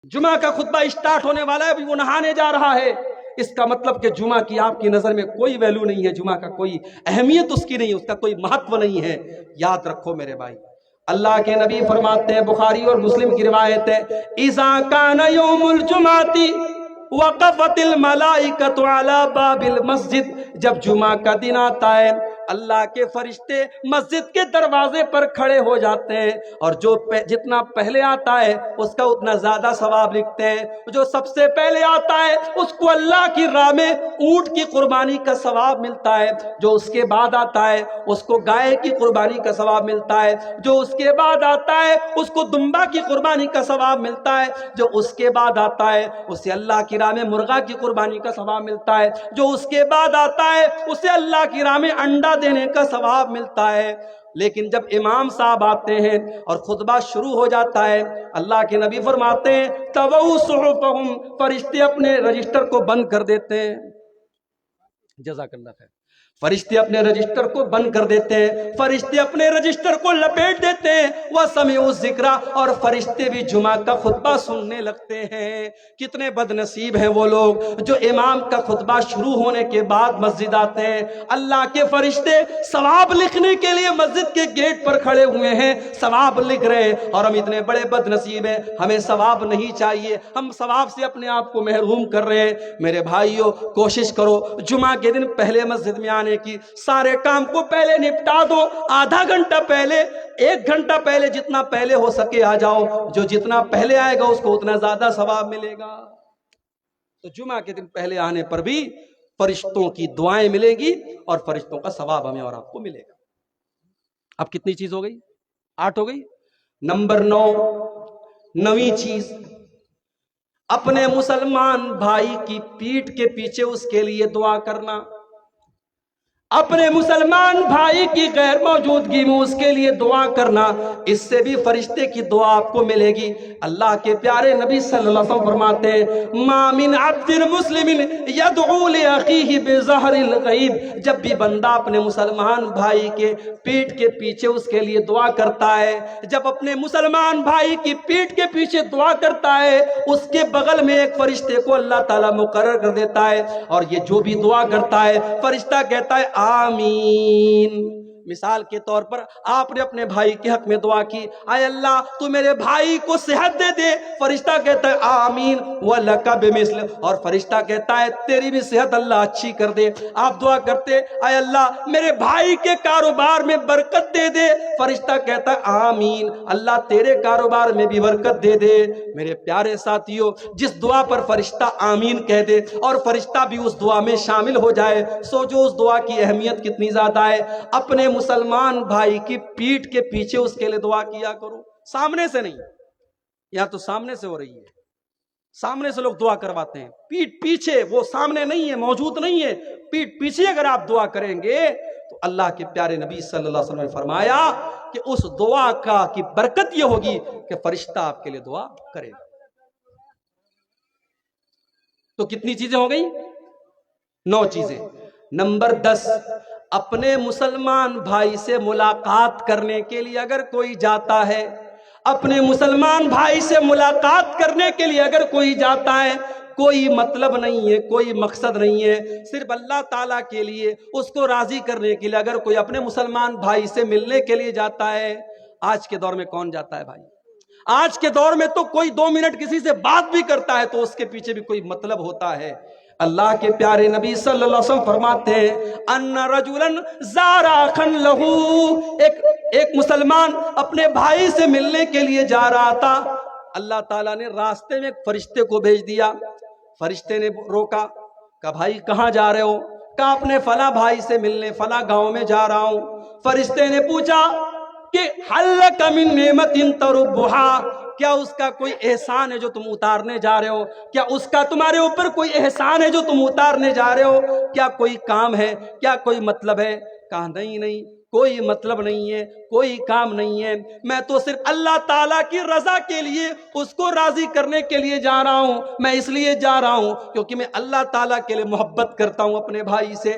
جمعہ کا خطبہ اسٹارٹ ہونے والا ہے، ابھی وہ نہانے جا رہا ہے، اس کا مطلب کہ جمعہ کی آپ کی نظر میں کوئی ویلیو نہیں ہے، جمعہ کا کوئی اہمیت اس کی نہیں ہے، اس کا کوئی مہتو نہیں ہے۔ یاد رکھو میرے بھائی، اللہ کے نبی فرماتے ہیں، بخاری اور مسلم کی روایت ہے، اذا کان یوم الجمعۃ وقفت الملائکۃ علی باب المسجد، جب جمعہ کا دن آتا ہے اللہ کے فرشتے مسجد کے دروازے پر کھڑے ہو جاتے ہیں، اور جو جتنا پہلے آتا ہے اس کا اتنا زیادہ ثواب لکھتے ہیں، جو سب سے پہلے آتا ہے اس کو اللہ کی راہ میں اونٹ کی قربانی کا ثواب ملتا ہے، جو اس کے بعد آتا ہے اس کو گائے کی قربانی کا ثواب ملتا ہے، جو اس کے بعد آتا ہے اس کو دمبا کی قربانی کا ثواب ملتا ہے، جو اس کے بعد آتا ہے اسے اللہ کی راہ میں مرغا کی قربانی کا ثواب ملتا ہے، جو اس کے بعد آتا ہے اسے اللہ کی راہ میں انڈا دینے کا ثواب ملتا ہے۔ لیکن جب امام صاحب آتے ہیں اور خطبہ شروع ہو جاتا ہے، اللہ کے نبی فرماتے ہیں طووا صحفہم، فرشتے اپنے رجسٹر کو بند کر دیتے ہیں۔ جزاک اللہ خیر۔ فرشتے اپنے رجسٹر کو بند کر دیتے ہیں، فرشتے اپنے رجسٹر کو لپیٹ دیتے ہیں، وَسَمِعُوا الذِّکْرَ، اور فرشتے بھی جمعہ کا خطبہ سننے لگتے ہیں۔ کتنے بد نصیب ہیں وہ لوگ جو امام کا خطبہ شروع ہونے کے بعد مسجد آتے ہیں، اللہ کے فرشتے ثواب لکھنے کے لیے مسجد کے گیٹ پر کھڑے ہوئے ہیں، ثواب لکھ رہے ہیں، اور ہم اتنے بڑے بد نصیب ہیں، ہمیں ثواب نہیں چاہیے، ہم ثواب سے اپنے آپ کو محروم کر رہے ہیں۔ میرے بھائیو، کوشش کرو جمعہ کے دن پہلے مسجد میں آنے کی، سارے کام کو پہلے نپٹا دو، آدھا گھنٹہ پہلے، ایک گھنٹہ پہلے، جتنا پہلے ہو سکے آ جاؤ، جو جتنا پہلے آئے گا اس کو اتنا زیادہ ثواب ملے گا۔ تو جمعہ کے دن پہلے آنے پر بھی فرشتوں کی دعائیں ملیں گی اور فرشتوں کا ثواب ہمیں اور آپ کو ملے گا۔ اب کتنی چیز ہو گئی؟ 8 ہو گئی۔ نمبر 9، 9ویں چیز، اپنے مسلمان بھائی کی پیٹھ کے پیچھے اس کے لیے دعا کرنا۔ اپنے مسلمان بھائی کی غیر موجودگی میں اس کے لیے دعا کرنا، اس سے بھی فرشتے کی دعا آپ کو ملے گی۔ اللہ کے پیارے نبی صلی اللہ علیہ وسلم فرماتے ہیں ما من عبد مسلم یدعو لأخیہ بظہر الغیب، جب بھی بندہ اپنے مسلمان بھائی کے پیٹھ کے پیچھے اس کے لیے دعا کرتا ہے، جب اپنے مسلمان بھائی کی پیٹھ کے پیچھے دعا کرتا ہے، اس کے بغل میں ایک فرشتے کو اللہ تعالیٰ مقرر کر دیتا ہے، اور یہ جو بھی دعا کرتا ہے فرشتہ کہتا ہے آمین۔ مثال کے طور پر آپ نے اپنے بھائی کے حق میں دعا کی، اے اللہ تو میرے بھائی کو صحت دے دے، فرشتہ کہتا ہے آمین وَلَكَ بِمِثْلِ، اور فرشتہ کہتا ہے تیری بھی صحت اللہ اچھی کر دے۔ آپ دعا کرتے اے اللہ میرے بھائی کے کاروبار میں برکت دے دے، فرشتہ کہتا ہے آمین، اللہ تیرے کاروبار میں بھی برکت دے دے۔ میرے پیارے ساتھیو، جس دعا پر فرشتہ آمین کہہ دے اور فرشتہ بھی اس دعا میں شامل ہو جائے، سوچو اس دعا کی اہمیت کتنی زیادہ ہے۔ اپنے مسلمان بھائی کی پیٹھ کے پیچھے اس کے لیے دعا کیا کرو، سامنے سے نہیں۔ یہاں تو سامنے سے ہو رہی ہے، سامنے سے لوگ دعا کرواتے ہیں، پیٹھ پیچھے، وہ سامنے نہیں ہے، موجود نہیں ہے، پیٹھ پیچھے اگر آپ دعا کریں گے تو اللہ کے پیارے نبی صلی اللہ علیہ وسلم نے فرمایا کہ اس دعا کی برکت یہ ہوگی کہ فرشتہ آپ کے لیے دعا کرے گا۔ تو کتنی چیزیں ہو گئی؟ 9 چیزیں۔ نمبر 10، اپنے مسلمان بھائی سے ملاقات کرنے کے لیے اگر کوئی جاتا ہے، اپنے مسلمان بھائی سے ملاقات کرنے کے لیے اگر کوئی جاتا ہے، کوئی مطلب نہیں ہے، کوئی مقصد نہیں ہے، صرف اللہ تعالیٰ کے لیے اس کو راضی کرنے کے لیے اگر کوئی اپنے مسلمان بھائی سے ملنے کے لیے جاتا ہے۔ آج کے دور میں کون جاتا ہے بھائی؟ آج کے دور میں تو کوئی 2 منٹ کسی سے بات بھی کرتا ہے تو اس کے پیچھے بھی کوئی مطلب ہوتا ہے۔ اللہ کے پیارے نبی صلی اللہ علیہ وسلم فرماتے ہیں ان رجلا زار اخا لہ، ایک مسلمان اپنے بھائی سے ملنے کے لیے جا رہا تھا، اللہ تعالیٰ نے راستے میں ایک فرشتے کو بھیج دیا، فرشتے نے روکا، کہا بھائی کہاں جا رہے ہو؟ کہا اپنے فلاں بھائی سے ملنے فلاں گاؤں میں جا رہا ہوں۔ فرشتے نے پوچھا کہ هل لک من نعمت تربھا، کیا اس کا کوئی احسان ہے جو تم اتارنے جا رہے ہو؟ کیا اس کا تمہارے اوپر کوئی احسان ہے جو تم اتارنے جا رہے ہو؟ کیا کوئی کام ہے؟ کیا کوئی مطلب ہے؟ کہا نہیں، کوئی مطلب نہیں ہے، کوئی کام نہیں ہے، میں تو صرف اللہ تعالیٰ کی رضا کے لیے اس کو راضی کرنے کے لیے جا رہا ہوں، میں اس لیے جا رہا ہوں کیونکہ میں اللہ تعالیٰ کے لیے محبت کرتا ہوں اپنے بھائی سے۔